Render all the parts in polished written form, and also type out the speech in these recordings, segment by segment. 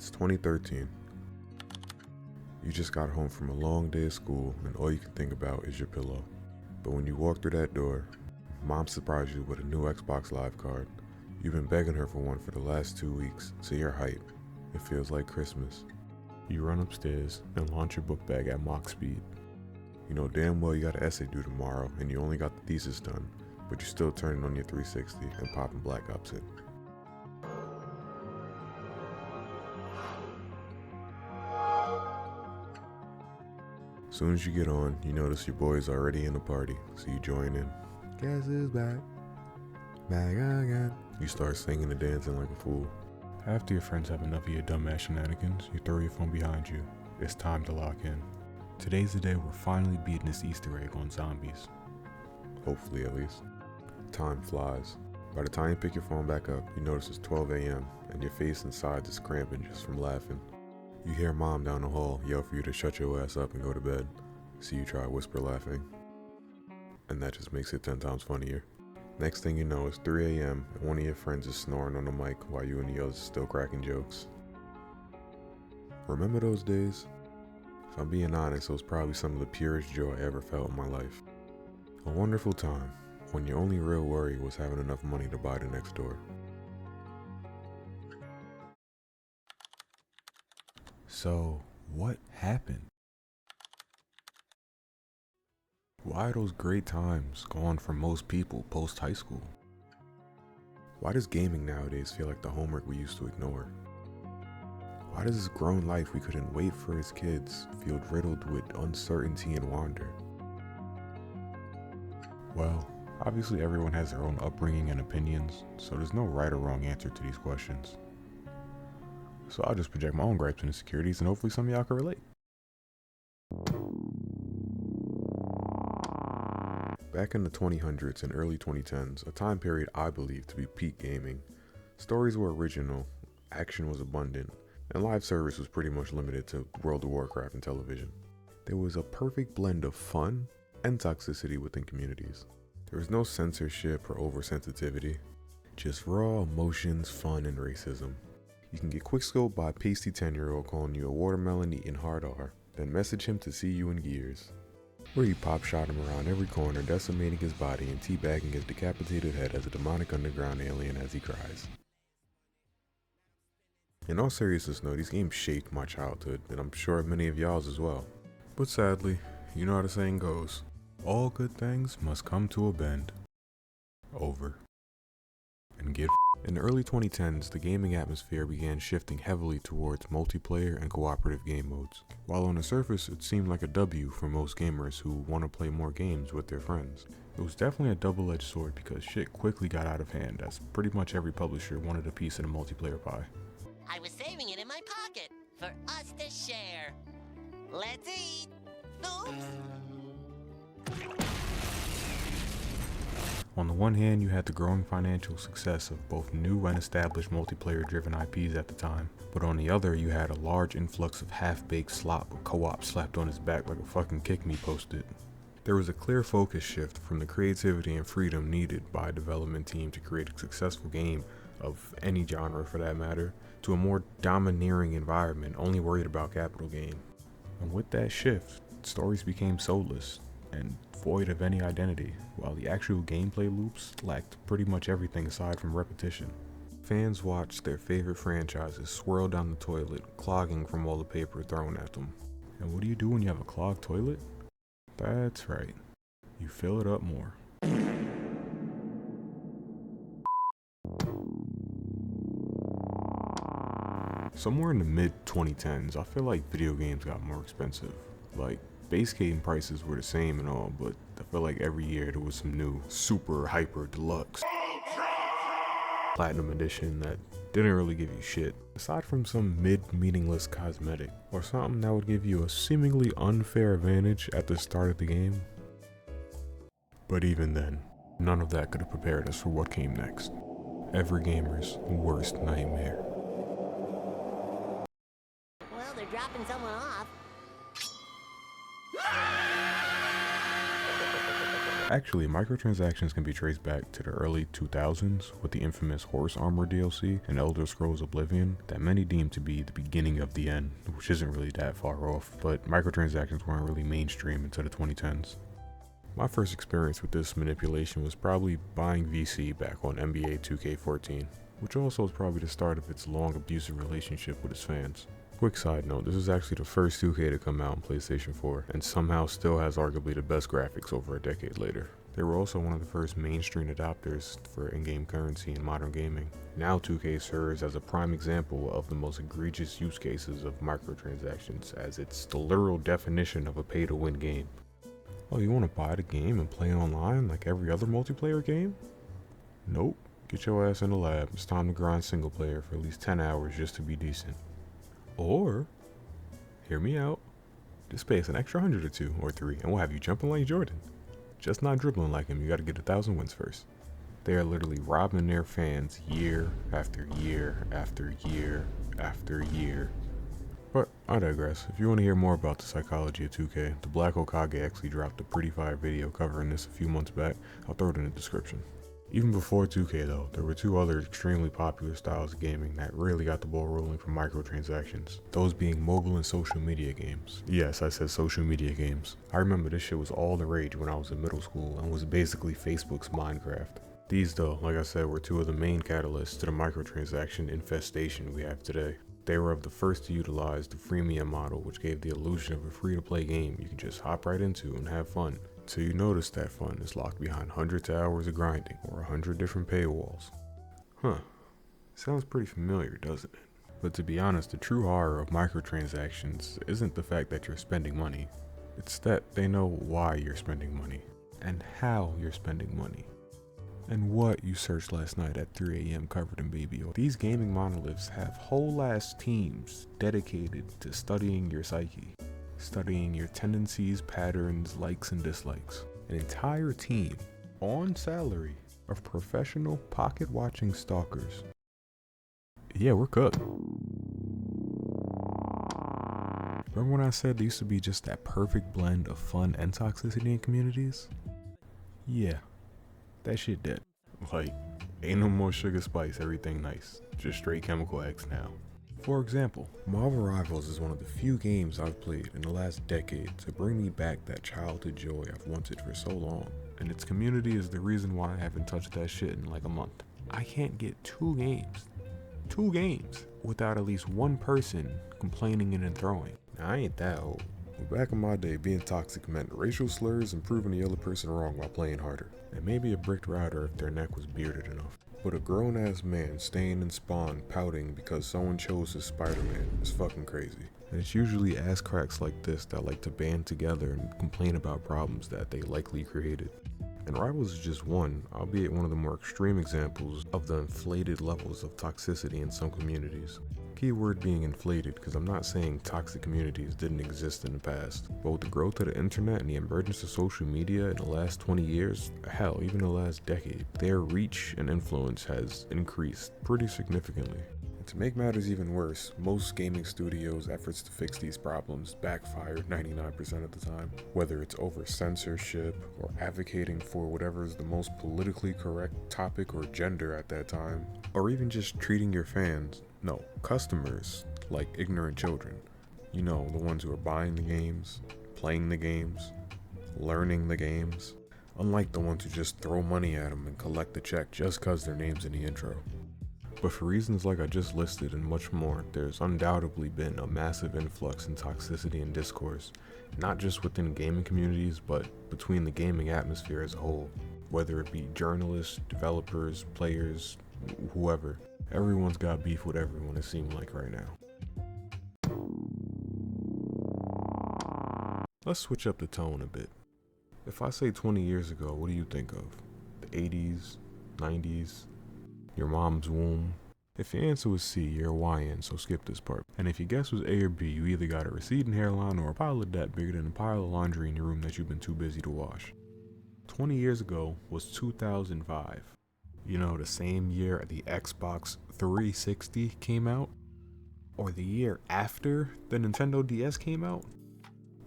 It's 2013. You just got home from a long day of school and all you can think about is your pillow. But when you walk through that door, Mom surprised you with a new Xbox Live card. You've been begging her for one for the last 2 weeks, so you're hyped. It feels like Christmas. You run upstairs and launch your book bag at Mach speed. You know damn well you got an essay due tomorrow and you only got the thesis done, but you're still turning on your 360 and popping Black Ops in. Soon as you get on, you notice your boy's already in the party, so you join in. Guess who's back? Back again. You start singing and dancing like a fool. After your friends have enough of your dumbass shenanigans, you throw your phone behind you. It's time to lock in. Today's the day we're finally beating this Easter egg on zombies. Hopefully, at least. Time flies. By the time you pick your phone back up, you notice it's 12 a.m. and your face and sides is cramping just from laughing. You hear Mom down the hall yell for you to shut your ass up and go to bed, so you try whisper laughing. And that just makes it 10 times funnier. Next thing you know, it's 3 a.m. and one of your friends is snoring on the mic while you and the others are still cracking jokes. Remember those days? If I'm being honest, it was probably some of the purest joy I ever felt in my life. A wonderful time, when your only real worry was having enough money to buy the next door. So, what happened? Why are those great times gone for most people post high school? Why does gaming nowadays feel like the homework we used to ignore? Why does this grown life we couldn't wait for as kids feel riddled with uncertainty and wonder? Well, obviously everyone has their own upbringing and opinions, so there's no right or wrong answer to these questions. So I'll just project my own gripes and insecurities and hopefully some of y'all can relate. Back in the 2000s and early 2010s, a time period I believe to be peak gaming, stories were original, action was abundant, and live service was pretty much limited to World of Warcraft and television. There was a perfect blend of fun and toxicity within communities. There was no censorship or oversensitivity, just raw emotions, fun, and racism. You can get quickscoped by a pasty 10-year-old calling you a watermelon eating hard R, then message him to see you in gears. Where you pop shot him around every corner, decimating his body and teabagging his decapitated head as a demonic underground alien as he cries. In all seriousness though, these games shaped my childhood, and I'm sure many of y'all's as well. But sadly, you know how the saying goes, all good things must come to a bend. Over. And get In the early 2010s, the gaming atmosphere began shifting heavily towards multiplayer and cooperative game modes. While on the surface, it seemed like a W for most gamers who want to play more games with their friends. It was definitely a double-edged sword because shit quickly got out of hand as pretty much every publisher wanted a piece of the multiplayer pie. I was saving it in my pocket for us to share. Let's eat. Oops. On the one hand, you had the growing financial success of both new and established multiplayer-driven IPs at the time, but on the other, you had a large influx of half-baked slop with co-op slapped on his back like a fucking kick-me post-it. There was a clear focus shift from the creativity and freedom needed by a development team to create a successful game, of any genre for that matter, to a more domineering environment only worried about capital gain. And with that shift, stories became soulless and void of any identity, while the actual gameplay loops lacked pretty much everything aside from repetition. Fans watched their favorite franchises swirl down the toilet, clogging from all the paper thrown at them. And what do you do when you have a clogged toilet? That's right, you fill it up more. Somewhere in the mid-2010s, I feel like video games got more expensive. Like, base game prices were the same and all, but I feel like every year there was some new super hyper deluxe platinum edition that didn't really give you shit, aside from some mid-meaningless cosmetic, or something that would give you a seemingly unfair advantage at the start of the game. But even then, none of that could have prepared us for what came next. Every gamer's worst nightmare. Well, they're dropping someone off. Actually, microtransactions can be traced back to the early 2000s with the infamous Horse Armor DLC and Elder Scrolls Oblivion that many deem to be the beginning of the end, which isn't really that far off, but microtransactions weren't really mainstream until the 2010s. My first experience with this manipulation was probably buying VC back on NBA 2K14, which also was probably the start of its long abusive relationship with its fans. Quick side note, this is actually the first 2K to come out on PlayStation 4, and somehow still has arguably the best graphics over a decade later. They were also one of the first mainstream adopters for in-game currency in modern gaming. Now 2K serves as a prime example of the most egregious use cases of microtransactions, as it's the literal definition of a pay-to-win game. Oh, you want to buy the game and play online like every other multiplayer game? Nope. Get your ass in the lab. It's time to grind single player for at least 10 hours just to be decent. Or, hear me out, just pay us an extra 100 or 2 or 3 and we'll have you jumping like Jordan. Just not dribbling like him, you gotta get 1,000 wins first. They are literally robbing their fans year after year after year after year. But I digress. If you want to hear more about the psychology of 2K, the Black Hokage actually dropped a pretty fire video covering this a few months back. I'll throw it in the description. Even before 2K though, there were two other extremely popular styles of gaming that really got the ball rolling for microtransactions. Those being mobile and social media games. Yes, I said social media games. I remember this shit was all the rage when I was in middle school and was basically Facebook's Minecraft. These though, like I said, were two of the main catalysts to the microtransaction infestation we have today. They were of the first to utilize the freemium model, which gave the illusion of a free-to-play game you could just hop right into and have fun. So you notice that fun is locked behind hundreds of hours of grinding or 100 different paywalls. Huh, sounds pretty familiar, doesn't it? But to be honest, the true horror of microtransactions isn't the fact that you're spending money. It's that they know why you're spending money, and how you're spending money, and what you searched last night at 3 a.m. covered in baby oil. These gaming monoliths have whole ass teams dedicated to studying your psyche. Studying your tendencies, patterns, likes, and dislikes. An entire team, on salary, of professional pocket-watching stalkers. Yeah, we're cooked. Remember when I said there used to be just that perfect blend of fun and toxicity in communities? Yeah, that shit dead. Like, ain't no more sugar spice, everything nice. Just straight chemical X now. For example, Marvel Rivals is one of the few games I've played in the last decade to bring me back that childhood joy I've wanted for so long, and its community is the reason why I haven't touched that shit in like a month. I can't get two games, without at least one person complaining and then throwing. Now, I ain't that old. But back in my day, being toxic meant racial slurs and proving the other person wrong while playing harder, and maybe a bricked router if their neck was bearded enough. But a grown-ass man staying in Spawn pouting because someone chose his Spider-Man is fucking crazy. And it's usually ass cracks like this that like to band together and complain about problems that they likely created. And Rivals is just one, albeit one of the more extreme examples of the inflated levels of toxicity in some communities. Keyword being inflated, because I'm not saying toxic communities didn't exist in the past, but with the growth of the internet and the emergence of social media in the last 20 years, hell, even the last decade, their reach and influence has increased pretty significantly. And to make matters even worse, most gaming studios' efforts to fix these problems backfired 99% of the time. Whether it's over censorship or advocating for whatever is the most politically correct topic or gender at that time, or even just treating your fans, no, customers, like ignorant children. You know, the ones who are buying the games, playing the games, learning the games, unlike the ones who just throw money at them and collect the check just cause their name's in the intro. But for reasons like I just listed and much more, there's undoubtedly been a massive influx in toxicity and discourse, not just within gaming communities, but between the gaming atmosphere as a whole. Whether it be journalists, developers, players, whoever. Everyone's got beef with everyone, it seems like right now. Let's switch up the tone a bit. If I say 20 years ago, what do you think of? The 80s, 90s, your mom's womb? If your answer was C, you're a YN, so skip this part. And if your guess was A or B, you either got a receding hairline or a pile of debt bigger than a pile of laundry in your room that you've been too busy to wash. 20 years ago was 2005. You know, the same year the Xbox 360 came out? Or the year after the Nintendo DS came out?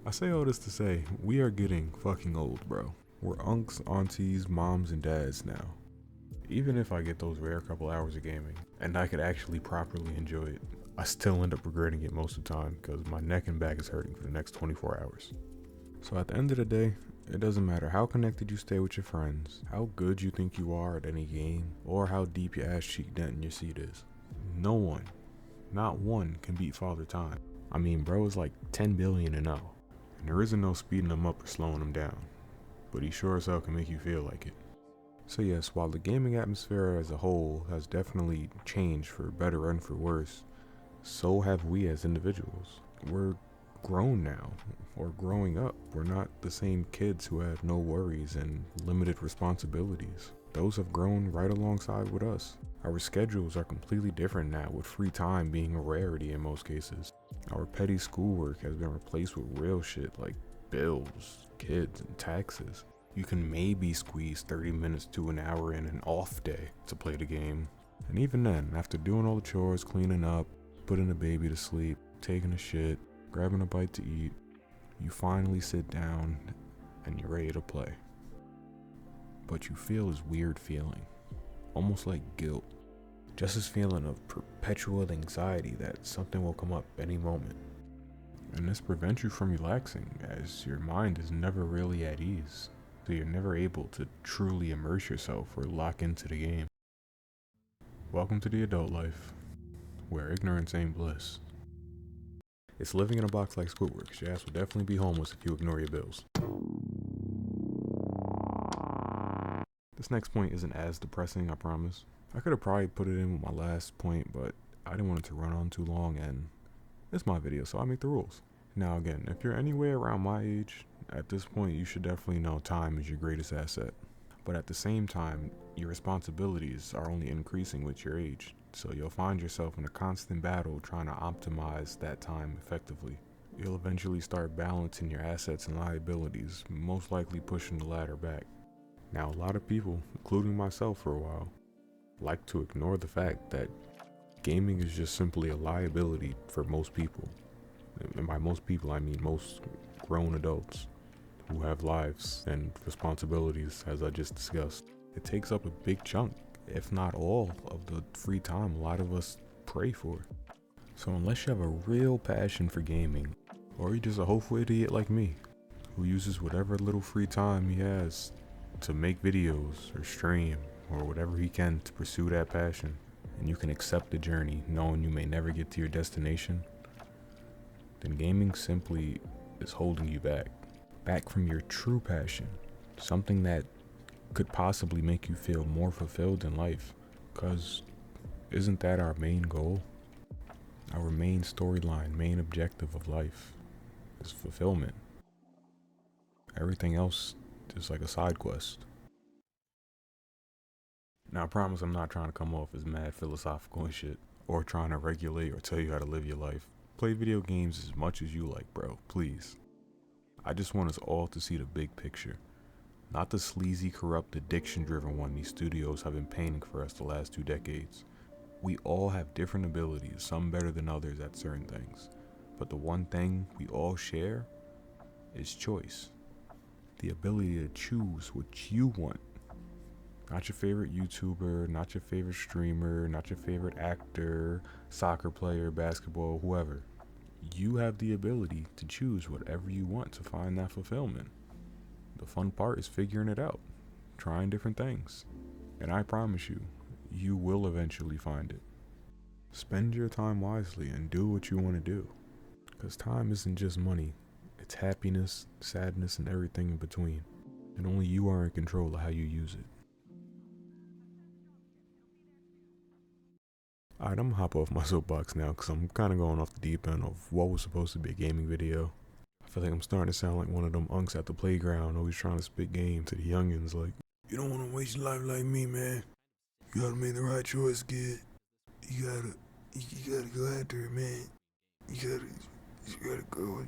I say all this to say, we are getting fucking old, bro. We're unks, aunties, moms, and dads now. Even if I get those rare couple hours of gaming, and I could actually properly enjoy it, I still end up regretting it most of the time because my neck and back is hurting for the next 24 hours. So at the end of the day, it doesn't matter how connected you stay with your friends, how good you think you are at any game, or how deep your ass cheek dent in your seat is. No one, not one, can beat Father Time. I mean, bro is like 10 billion and 0, and there isn't no speeding him up or slowing him down, but he sure as hell can make you feel like it. So yes, while the gaming atmosphere as a whole has definitely changed for better and for worse, so have we as individuals. We're grown now, or growing up. We're not the same kids who have no worries and limited responsibilities. Those have grown right alongside with us. Our schedules are completely different now, with free time being a rarity in most cases. Our petty schoolwork has been replaced with real shit like bills, kids, and taxes. You can maybe squeeze 30 minutes to an hour in an off day to play the game. And even then, after doing all the chores, cleaning up, putting the baby to sleep, taking a shit, grabbing a bite to eat, you finally sit down and you're ready to play. But you feel this weird feeling, almost like guilt. Just this feeling of perpetual anxiety that something will come up any moment. And this prevents you from relaxing, as your mind is never really at ease. So you're never able to truly immerse yourself or lock into the game. Welcome to the adult life, where ignorance ain't bliss. It's living in a box like Squidward. Your ass will definitely be homeless if you ignore your bills. This next point isn't as depressing, I promise. I could have probably put it in with my last point, but I didn't want it to run on too long, and it's my video, so I make the rules. Now again, if you're anywhere around my age, at this point you should definitely know time is your greatest asset. But at the same time, your responsibilities are only increasing with your age, so you'll find yourself in a constant battle trying to optimize that time effectively. You'll eventually start balancing your assets and liabilities, most likely pushing the ladder back. Now, a lot of people, including myself for a while, like to ignore the fact that gaming is just simply a liability for most people. And by most people, I mean most grown adults who have lives and responsibilities, as I just discussed. It takes up a big chunk, if not all, of the free time a lot of us pray for. So unless you have a real passion for gaming, or you're just a hopeful idiot like me, who uses whatever little free time he has to make videos or stream or whatever he can to pursue that passion, and you can accept the journey knowing you may never get to your destination, then gaming simply is holding you back from your true passion, something that could possibly make you feel more fulfilled in life. Because isn't that our main goal? Our main storyline, main objective of life is fulfillment. Everything else is like a side quest. Now I promise I'm not trying to come off as mad philosophical and shit, or trying to regulate or tell you how to live your life. Play video games as much as you like, bro, please. I just want us all to see the big picture, not the sleazy, corrupt, addiction-driven one these studios have been painting for us the last 2 decades. We all have different abilities, some better than others at certain things, but the one thing we all share is choice. The ability to choose what you want. Not your favorite YouTuber, not your favorite streamer, not your favorite actor, soccer player, basketball, whoever. You have the ability to choose whatever you want to find that fulfillment. The fun part is figuring it out, trying different things. And I promise you, you will eventually find it. Spend your time wisely and do what you want to do. Because time isn't just money, it's happiness, sadness, and everything in between. And only you are in control of how you use it. Alright, I'm gonna hop off my soapbox now because I'm kind of going off the deep end of what was supposed to be a gaming video. I feel like I'm starting to sound like one of them unks at the playground always trying to spit game to the youngins like, you don't want to waste your life like me, man. You gotta make the right choice, kid. You gotta go after it, man. You gotta go.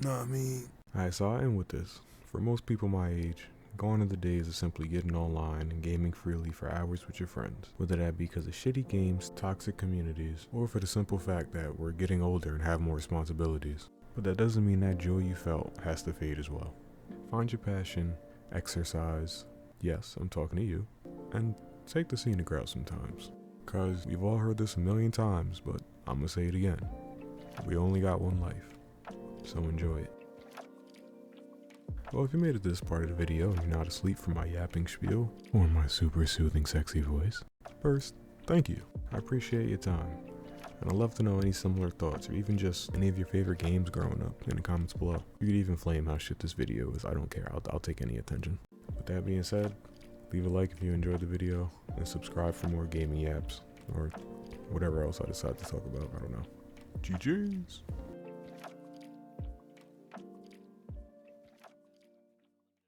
Know what I mean? Alright, so I'll end with this. For most people my age, gone are the days of simply getting online and gaming freely for hours with your friends, whether that be because of shitty games, toxic communities, or for the simple fact that we're getting older and have more responsibilities. But that doesn't mean that joy you felt has to fade as well. Find your passion, exercise, yes, I'm talking to you, and take the scenic route sometimes. Cause we've all heard this a million times, but I'm gonna say it again. We only got one life, so enjoy it. Well, if you made it to this part of the video and you're not asleep from my yapping spiel, or my super soothing sexy voice, first, thank you. I appreciate your time. And I'd love to know any similar thoughts, or even just any of your favorite games growing up in the comments below. You could even flame how shit this video is, I don't care, I'll take any attention. With that being said, leave a like if you enjoyed the video, and subscribe for more gaming apps, or whatever else I decide to talk about, I don't know. GG's!